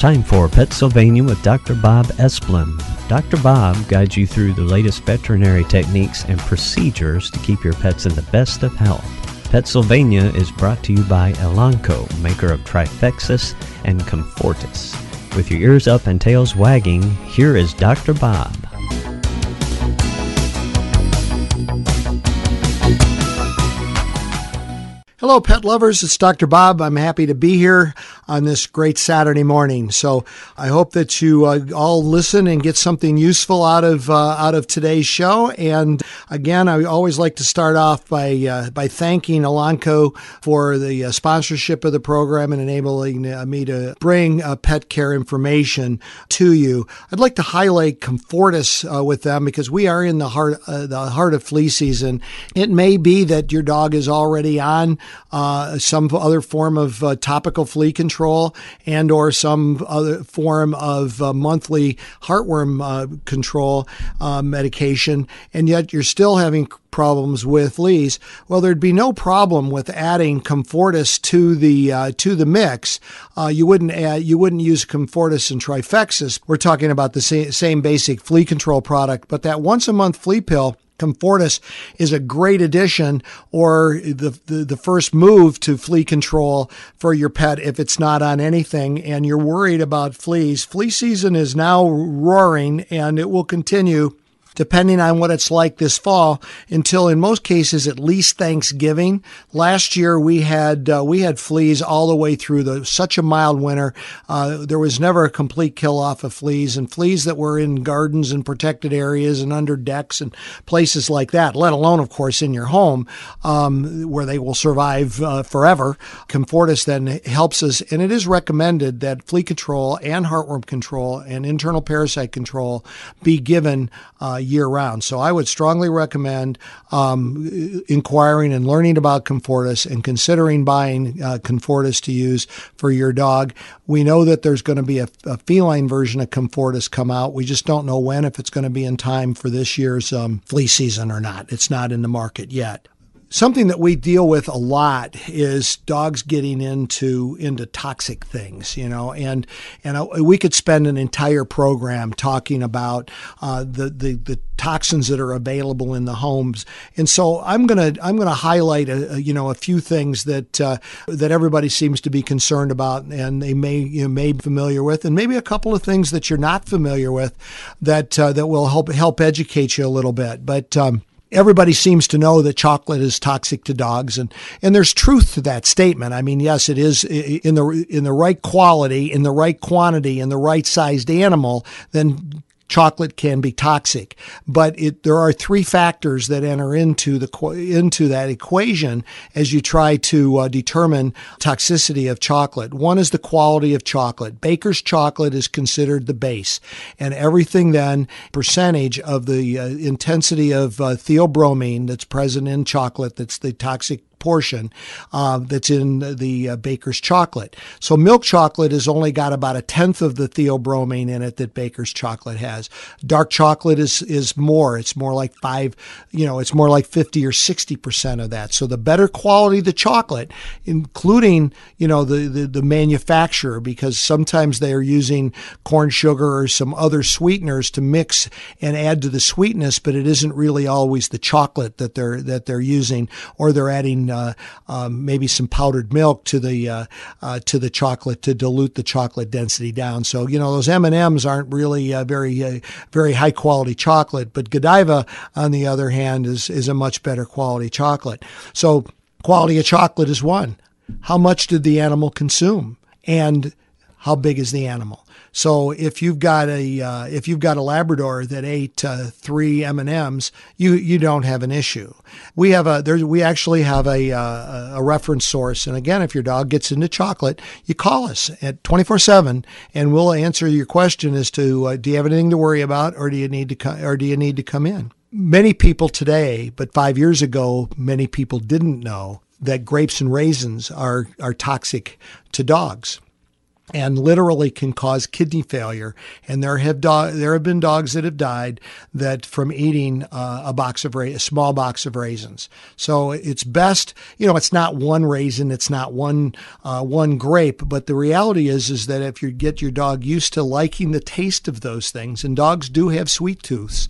Time for PetSylvania with Dr. Bob Esplin. Dr. Bob guides you through the latest veterinary techniques and procedures to keep your pets in the best of health. PetSylvania is brought to you by Elanco, maker of Trifexis and Comfortis. With your ears up and tails wagging, here is Dr. Bob. Hello, pet lovers. It's Dr. Bob. I'm happy to be here on this great Saturday morning. So I hope that you all listen and get something useful out of today's show. And again, I always like to start off by thanking Elanco for the sponsorship of the program and enabling me to bring pet care information to you. I'd like to highlight Comfortis with them because we are in the heart of flea season. It may be that your dog is already on some other form of topical flea control and or some other form of monthly heartworm control medication, and yet you're still having problems with fleas. Well, there'd be no problem with adding Comfortis to the mix. You wouldn't use Comfortis and Trifexis. We're talking about the same basic flea control product, but that once a month flea pill, Comfortis, is a great addition or the first move to flea control for your pet if it's not on anything and you're worried about fleas. Flea season is now roaring and it will continue depending on what it's like this fall, until in most cases at least Thanksgiving. Last year we had fleas all the way through such a mild winter. There was never a complete kill off of fleas, and fleas that were in gardens and protected areas and under decks and places like that, let alone, of course, in your home, where they will survive forever. Comfortis then helps us, and it is recommended that flea control and heartworm control and internal parasite control be given year-round. So I would strongly recommend inquiring and learning about Comfortis and considering buying Comfortis to use for your dog. We know that there's going to be a feline version of Comfortis come out. We just don't know when, if it's going to be in time for this year's flea season or not. It's not in the market yet. Something that we deal with a lot is dogs getting into toxic things, and we could spend an entire program talking about the toxins that are available in the homes. And so I'm gonna highlight a few things that everybody seems to be concerned about, and they may be familiar with, and maybe a couple of things that you're not familiar with that will help educate you a little bit. But everybody seems to know that chocolate is toxic to dogs, and there's truth to that statement. I mean, yes, it is in the right quality, in the right quantity, in the right sized animal, then chocolate can be toxic. But there are three factors that enter into that equation as you try to determine toxicity of chocolate. One is the quality of chocolate. Baker's chocolate is considered the base, and everything then, percentage of the intensity of theobromine that's present in chocolate, that's the toxic portion that's in the Baker's chocolate. So milk chocolate has only got about 1/10 of the theobromine in it that Baker's chocolate has. Dark chocolate is more. It's more like it's more like 50 or 60% of that. So the better quality the chocolate, including, the manufacturer, because sometimes they are using corn sugar or some other sweeteners to mix and add to the sweetness, but it isn't really always the chocolate that they're using, or they're adding maybe some powdered milk to the chocolate to dilute the chocolate density down. So those M&Ms aren't really very high quality chocolate, but Godiva, on the other hand, is a much better quality chocolate. So quality of chocolate is one. How much did the animal consume, and how big is the animal? So if you've got a Labrador that ate 3 M&Ms, you don't have an issue. We actually have a reference source, and again, if your dog gets into chocolate, you call us at 24/7, and we'll answer your question as to do you have anything to worry about, or do you need to come in. Many people today, but 5 years ago, many people didn't know that grapes and raisins are toxic to dogs. and literally can cause kidney failure. And there have been dogs that have died that from eating a small box of raisins. So it's best, it's not one raisin, it's not one grape, but the reality is that if you get your dog used to liking the taste of those things, and dogs do have sweet tooths,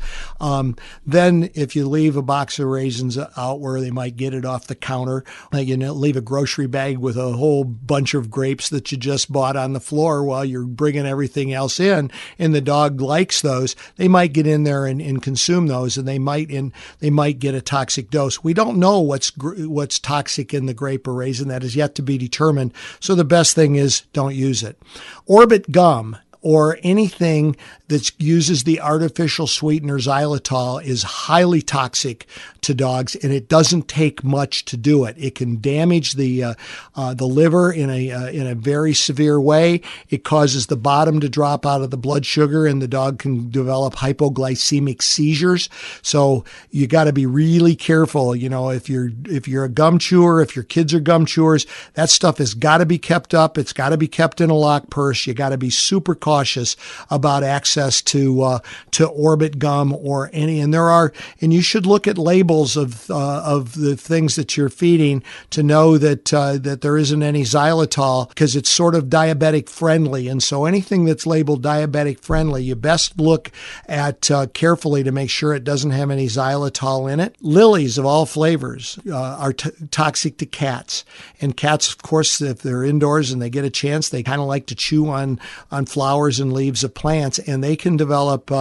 then if you leave a box of raisins out where they might get it off the counter, leave a grocery bag with a whole bunch of grapes that you just bought on the floor while you're bringing everything else in, and the dog likes those, they might get in there and consume those, and they might get a toxic dose. We don't know what's toxic in the grape or raisin. That is yet to be determined. So the best thing is don't use it. Orbit gum or anything that uses the artificial sweetener xylitol is highly toxic to dogs, and it doesn't take much to do it. It can damage the liver in a very severe way. It causes the bottom to drop out of the blood sugar, and the dog can develop hypoglycemic seizures. So you got to be really careful. If you're a gum chewer, if your kids are gum chewers, that stuff has got to be kept up. It's got to be kept in a locked purse. You got to be super cautious about access to Orbit gum or any. And you should look at labels of the things that you're feeding to know that there isn't any xylitol, because it's sort of diabetic friendly. And so anything that's labeled diabetic friendly, you best look at carefully to make sure it doesn't have any xylitol in it. Lilies of all flavors are toxic to cats. And cats, of course, if they're indoors and they get a chance, they kind of like to chew on flowers and leaves of plants, and they can develop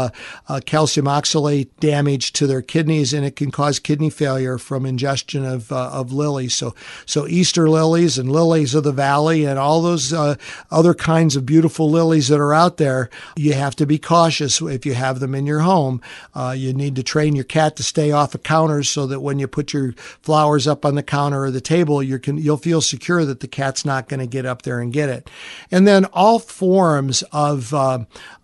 calcium oxalate damage to their kidneys, and it can cause kidney failure from ingestion of lilies. So Easter lilies and lilies of the valley and all those other kinds of beautiful lilies that are out there, you have to be cautious if you have them in your home. You need to train your cat to stay off of counters so that when you put your flowers up on the counter or the table, you'll feel secure that the cat's not going to get up there and get it. And then all forms of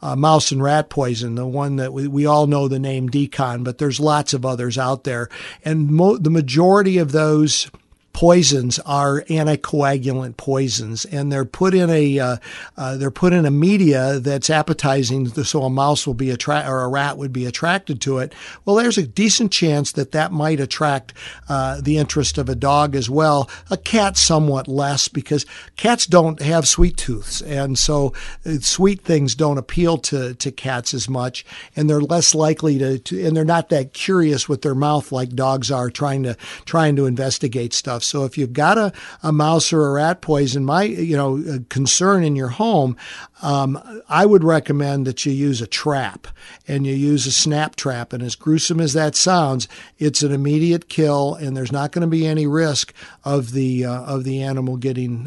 mouse and rat poison, the one that we all know the name Decon, but there's lots of others out there. And the majority of those poisons are anticoagulant poisons, and they're put in a media that's appetizing, so a mouse will be or a rat would be attracted to it. Well, there's a decent chance that might attract the interest of a dog as well. A cat somewhat less, because cats don't have sweet tooths, and so sweet things don't appeal to cats as much, and they're less likely to and they're not that curious with their mouth like dogs are trying to investigate stuff. So if you've got a mouse or a rat poison, a concern in your home, I would recommend that you use a trap, and you use a snap trap. And as gruesome as that sounds, it's an immediate kill, and there's not going to be any risk of the animal getting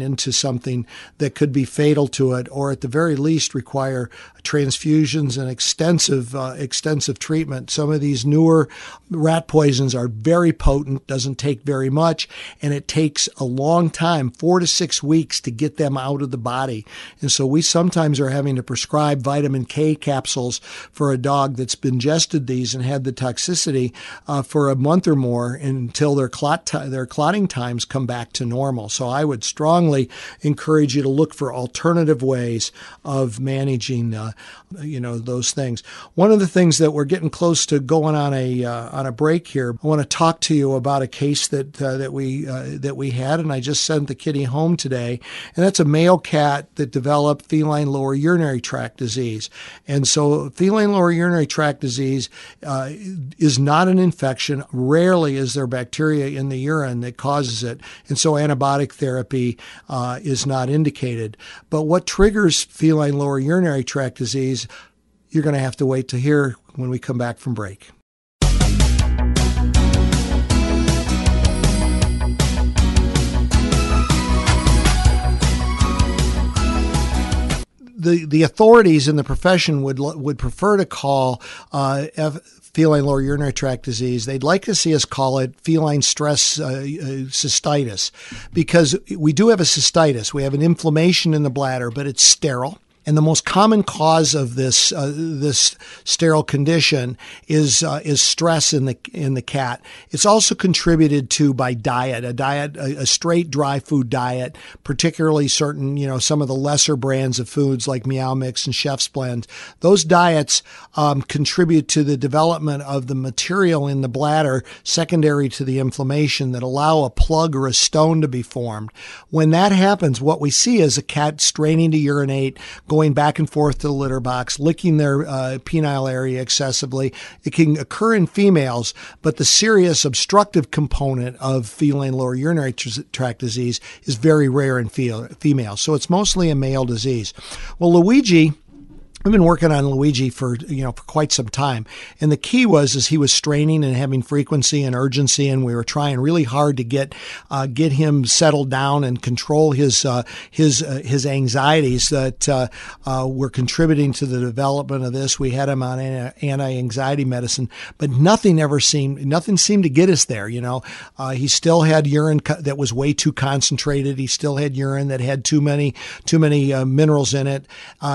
into something that could be fatal to it, or at the very least require transfusions and extensive treatment. Some of these newer rat poisons are very potent, doesn't take very much, and it takes a long time, 4 to 6 weeks, to get them out of the body. And so we sometimes are having to prescribe vitamin K capsules for a dog that's ingested these and had the toxicity for a month or more until their clotting times come back to normal. So I would strongly encourage you to look for alternative ways of managing those things. One of the things that we're getting close to going on a break here, I want to talk to you about a case that we had, and I just sent the kitty home today, and that's a male cat that developed feline lower urinary tract disease. And so feline lower urinary tract disease is not an infection. Rarely is there bacteria in the urine that causes it, and so antibiotic therapy is not indicated. But what triggers feline lower urinary tract disease, you're going to have to wait to hear when we come back from break. The authorities in the profession would prefer to call feline lower urinary tract disease. They'd like to see us call it feline stress cystitis, because we do have a cystitis. We have an inflammation in the bladder, but it's sterile. And the most common cause of this sterile condition is stress in the cat. It's also contributed to by diet, a straight dry food diet, particularly certain, some of the lesser brands of foods like Meow Mix and Chef's Blend. Those diets contribute to the development of the material in the bladder secondary to the inflammation that allow a plug or a stone to be formed. When that happens, what we see is a cat straining to urinate, going back and forth to the litter box, licking their penile area excessively. It can occur in females, but the serious obstructive component of feline lower urinary tract disease is very rare in females. So it's mostly a male disease. Well, Luigi, I've been working on Luigi for quite some time, and the key was he was straining and having frequency and urgency, and we were trying really hard to get him settled down and control his anxieties that were contributing to the development of this. We had him on anti-anxiety medicine, but nothing seemed to get us there. He still had urine that was way too concentrated. He still had urine that had too many minerals in it.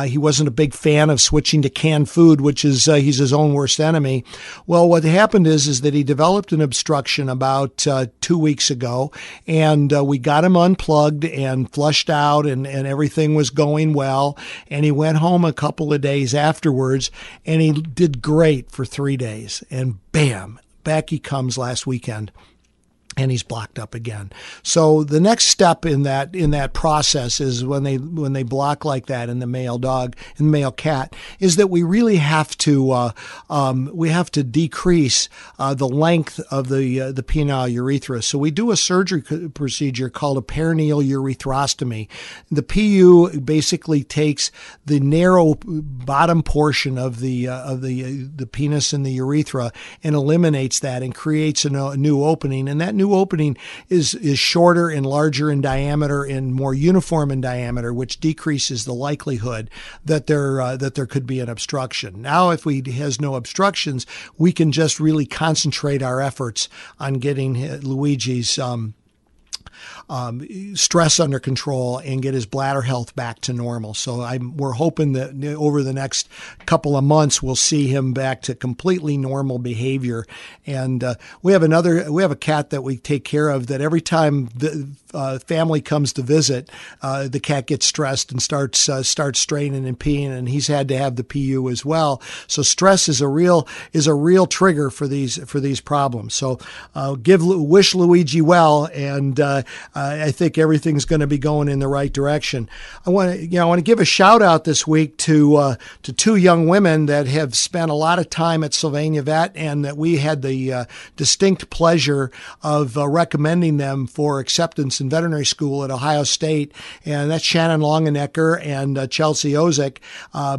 He wasn't a big fan of switching to canned food, which is he's his own worst enemy. Well, what happened is that he developed an obstruction about 2 weeks ago, and we got him unplugged and flushed out, and everything was going well. And he went home a couple of days afterwards, and he did great for 3 days. And bam, back he comes last weekend. And he's blocked up again. So the next step in that process is when they block like that in the male dog and the male cat is that we really have to decrease the length of the penile urethra. So we do a surgery procedure called a perineal urethrostomy. The PU basically takes the narrow bottom portion of the penis and the urethra and eliminates that and creates a new opening, and that new opening is shorter and larger in diameter and more uniform in diameter, which decreases the likelihood that there could be an obstruction. Now, if he has no obstructions, we can just really concentrate our efforts on getting Luigi's stress under control and get his bladder health back to normal. So we're hoping that over the next couple of months we'll see him back to completely normal behavior. And we have a cat that we take care of that every time the family comes to visit, the cat gets stressed and starts straining and peeing, and he's had to have the PU as well. So stress is a real trigger for these problems. So wish Luigi well, and I think everything's going to be going in the right direction. I want to give a shout out this week to two young women that have spent a lot of time at SylvaniaVET, and that we had the distinct pleasure of recommending them for acceptance in veterinary school at Ohio State, and that's Shannon Longenecker and Chelsea Ozick.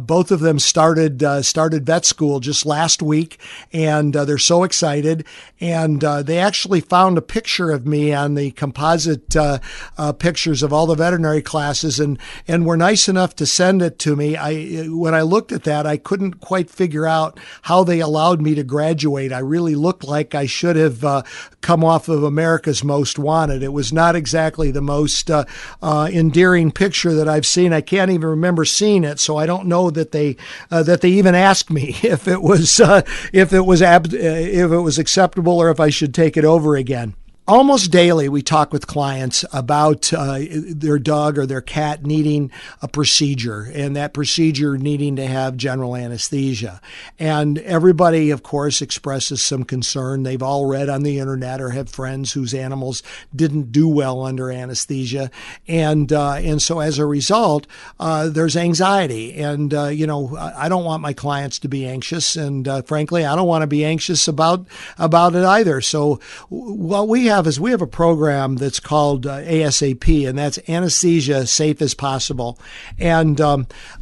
Both of them started vet school just last week, and they're so excited. And they actually found a picture of me on the composite pictures of all the veterinary classes, and were nice enough to send it to me. When I looked at that, I couldn't quite figure out how they allowed me to graduate. I really looked like I should have come off of America's Most Wanted. It was not exactly the most endearing picture that I've seen. I can't even remember seeing it, so I don't know that they even asked me if it was acceptable or if I should take it over again. Almost daily, we talk with clients about their dog or their cat needing a procedure, and that procedure needing to have general anesthesia. And everybody, of course, expresses some concern. They've all read on the internet or have friends whose animals didn't do well under anesthesia. And so as a result, there's anxiety. And, I don't want my clients to be anxious. And frankly, I don't want to be anxious about it either. So what we have a program that's called ASAP, and that's anesthesia safe as possible. And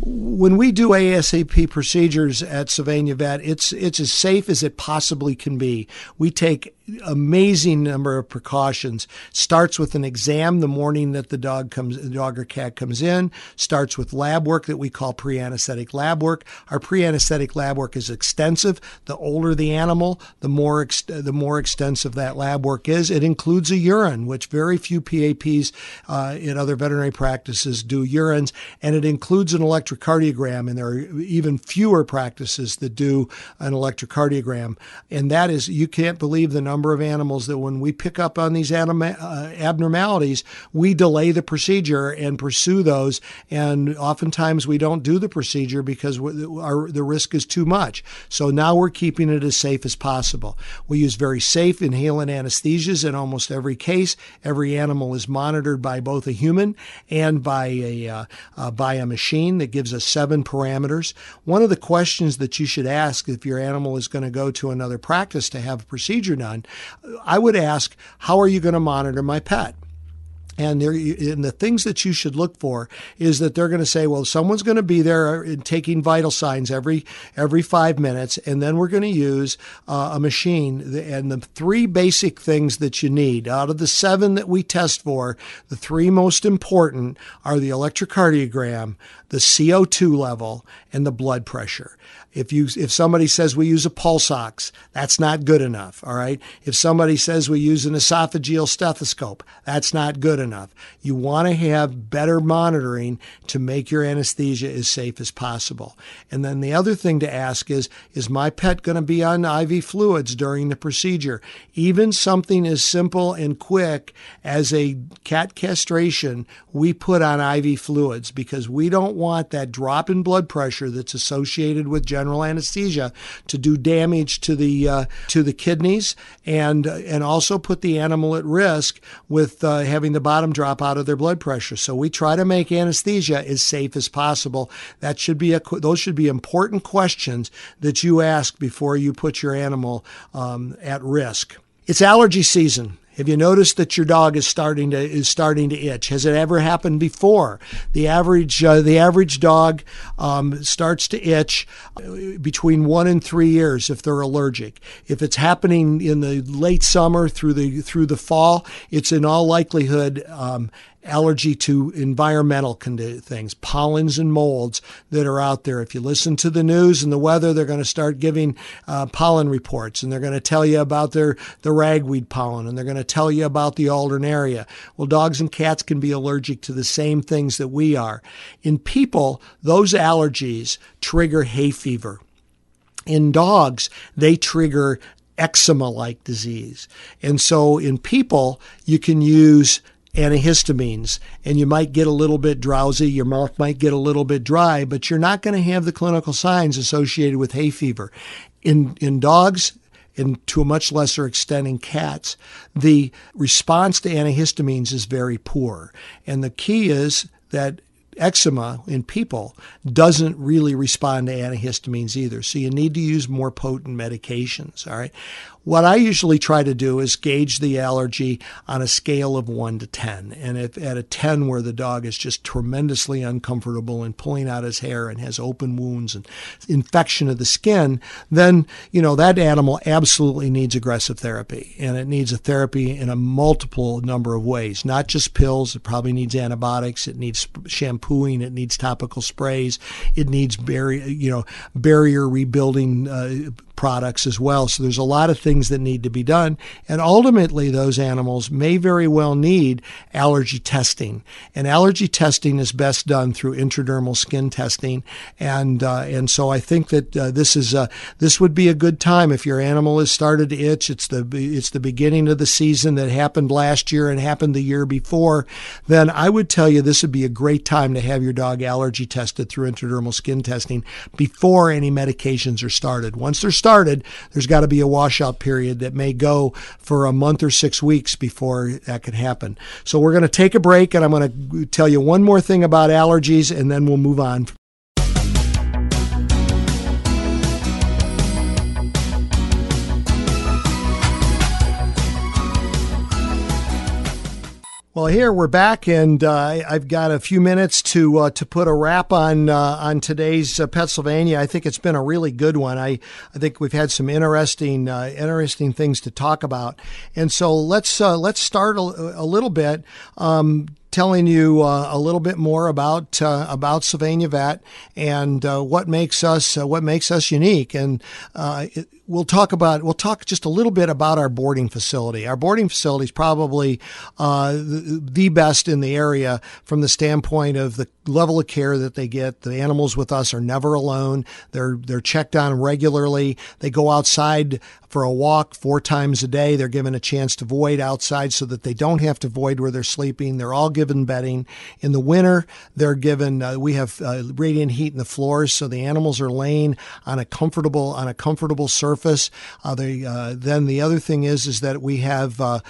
when we do ASAP procedures at SylvaniaVET, it's as safe as it possibly can be. We take amazing number of precautions. Starts with an exam the morning that the dog or cat comes in. Starts with lab work that we call pre-anesthetic lab work. Our pre-anesthetic lab work is extensive. The older the animal, the more extensive that lab work is. It includes a urine, which very few PAPs in other veterinary practices do urines, and it includes an electrocardiogram, and there are even fewer practices that do an electrocardiogram. And that is, you can't believe the number of animals that when we pick up on these abnormalities, we delay the procedure and pursue those. And oftentimes we don't do the procedure because the risk is too much. So now we're keeping it as safe as possible. We use very safe inhalant anesthesias in almost every case. Every animal is monitored by both a human and by a machine that gives us 7 parameters. One of the questions that you should ask if your animal is going to go to another practice to have a procedure done, I would ask, how are you going to monitor my pet? And the things that you should look for is that they're going to say, well, someone's going to be there taking vital signs every 5 minutes, and then we're going to use a machine. And the 3 basic things that you need out of the 7 that we test for, the 3 most important are the electrocardiogram, the CO2 level, and the blood pressure. If somebody says we use a pulse ox, that's not good enough, all right? If somebody says we use an esophageal stethoscope, that's not good enough. You want to have better monitoring to make your anesthesia as safe as possible. And then the other thing to ask is my pet going to be on IV fluids during the procedure? Even something as simple and quick as a cat castration, we put on IV fluids because we don't want that drop in blood pressure that's associated with general anesthesia to do damage to the kidneys and also put the animal at risk with having the bottom drop out of their blood pressure. So we try to make anesthesia as safe as possible. Those should be important questions that you ask before you put your animal at risk. It's allergy season. Have you noticed that your dog is starting to itch? Has it ever happened before? The average dog starts to itch between 1 and 3 years if they're allergic. If it's happening in the late summer through the fall, it's in all likelihood allergy to environmental things, pollens and molds that are out there. If you listen to the news and the weather, they're going to start giving pollen reports, and they're going to tell you about the ragweed pollen, and they're going to tell you about the alternaria. Well, dogs and cats can be allergic to the same things that we are. In people, those allergies trigger hay fever. In dogs, they trigger eczema-like disease. And so in people, you can use antihistamines, and you might get a little bit drowsy, your mouth might get a little bit dry, but you're not going to have the clinical signs associated with hay fever. In dogs, and to a much lesser extent in cats, the response to antihistamines is very poor. And the key is that eczema in people doesn't really respond to antihistamines either. So you need to use more potent medications, all right? What I usually try to do is gauge the allergy on a scale of 1 to 10. And if at a 10 where the dog is just tremendously uncomfortable and pulling out his hair and has open wounds and infection of the skin, then, that animal absolutely needs aggressive therapy. And it needs a therapy in a multiple number of ways, not just pills. It probably needs antibiotics. It needs shampooing. It needs topical sprays. It needs barrier rebuilding products as well. So there's a lot of things that need to be done. And ultimately, those animals may very well need allergy testing. And allergy testing is best done through intradermal skin testing. And so I think that this would be a good time if your animal has started to itch. It's the beginning of the season that happened last year and happened the year before. Then I would tell you this would be a great time to have your dog allergy tested through intradermal skin testing before any medications are started. Once they're started, there's got to be a washout period that may go for a month or 6 weeks before that could happen. So we're going to take a break, and I'm going to tell you one more thing about allergies, and then we'll move on. Well, here we're back, and I've got a few minutes to put a wrap on today's PetSylvania. I think it's been a really good one. I think we've had some interesting things to talk about, and so let's start a little bit. Telling you a little bit more about SylvaniaVET and what makes us unique, and we'll talk just a little bit about our boarding facility. Our boarding facility is probably the best in the area from the standpoint of the level of care that they get. The animals with us are never alone. They're checked on regularly. They go outside for a walk 4 times a day. They're given a chance to void outside so that they don't have to void where they're sleeping. They're all given bedding. In the winter, they're given, we have radiant heat in the floors, so the animals are laying on a comfortable surface. Then the other thing is that we have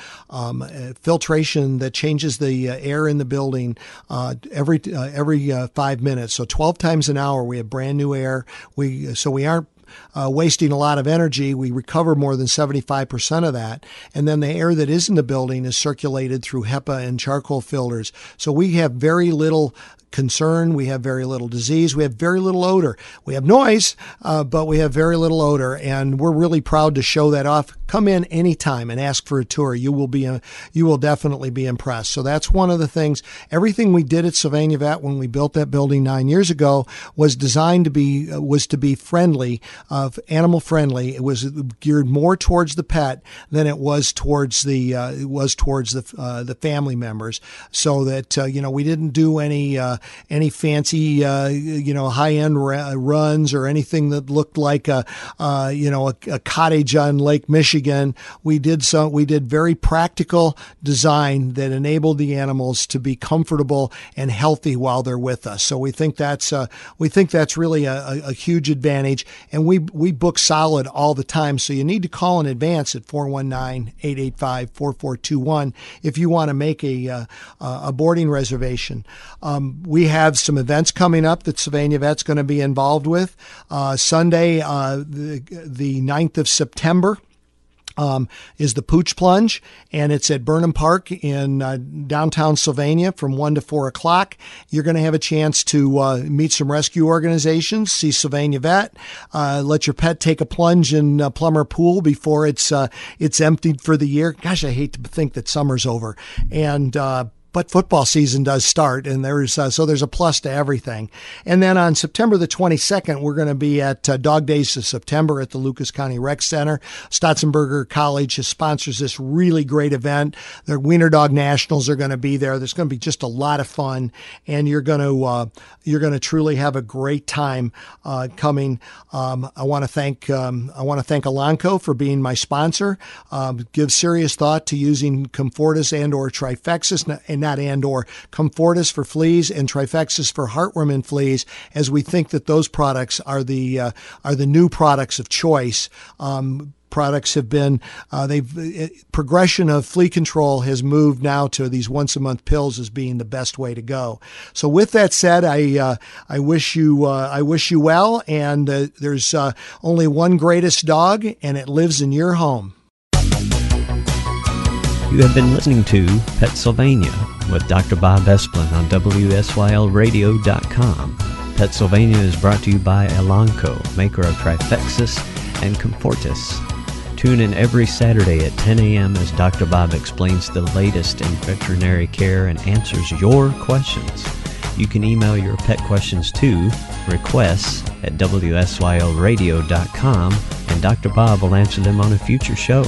filtration that changes the air in the building every 5 minutes. So 12 times an hour, we have brand new air. So we aren't wasting a lot of energy. We recover more than 75% of that. And then the air that is in the building is circulated through HEPA and charcoal filters. So we have very little concern. We have very little disease. We have very little odor. We have noise, but we have very little odor, and we're really proud to show that off. Come in anytime and ask for a tour. You will definitely be impressed. So that's one of the things. Everything we did at SylvaniaVET when we built that building 9 years ago was designed to be friendly, animal friendly. It was geared more towards the pet than it was towards the family members. So that we didn't do any fancy high-end runs or anything that looked like a cottage on Lake Michigan. We did very practical design that enabled the animals to be comfortable and healthy while they're with us. So we think that's really a huge advantage, and we book solid all the time. So you need to call in advance at 419-885-4421 if you want to make a boarding reservation. We have some events coming up that SylvaniaVET's going to be involved with. Sunday, the 9th of September, is the Pooch Plunge, and it's at Burnham Park in downtown Sylvania from 1 to 4 o'clock. You're going to have a chance to meet some rescue organizations, see SylvaniaVET, let your pet take a plunge in Plummer Pool before it's emptied for the year. Gosh, I hate to think that summer's over. And but football season does start, and there's a plus to everything. And then on September the 22nd, we're going to be at Dog Days of September at the Lucas County Rec Center. Stotzenberger College sponsors this really great event. The Wiener Dog Nationals are going to be there. There's going to be just a lot of fun, and you're going to truly have a great time coming. I want to thank Elanco for being my sponsor. Give serious thought to using Comfortis and/or Trifexis, Comfortis for fleas and Trifexis for heartworm and fleas, as we think that those products are the new products of choice. Products have been, progression of flea control has moved now to these once a month pills as being the best way to go. So with that said, I wish you well, and there's only one greatest dog, and it lives in your home. You have been listening to PetSylvania with Dr. Bob Esplin on WSYLradio.com. PetSylvania is brought to you by Elanco, maker of Trifexis and Comfortis. Tune in every Saturday at 10 a.m. as Dr. Bob explains the latest in veterinary care and answers your questions. You can email your pet questions to requests@WSYLradio.com, and Dr. Bob will answer them on a future show.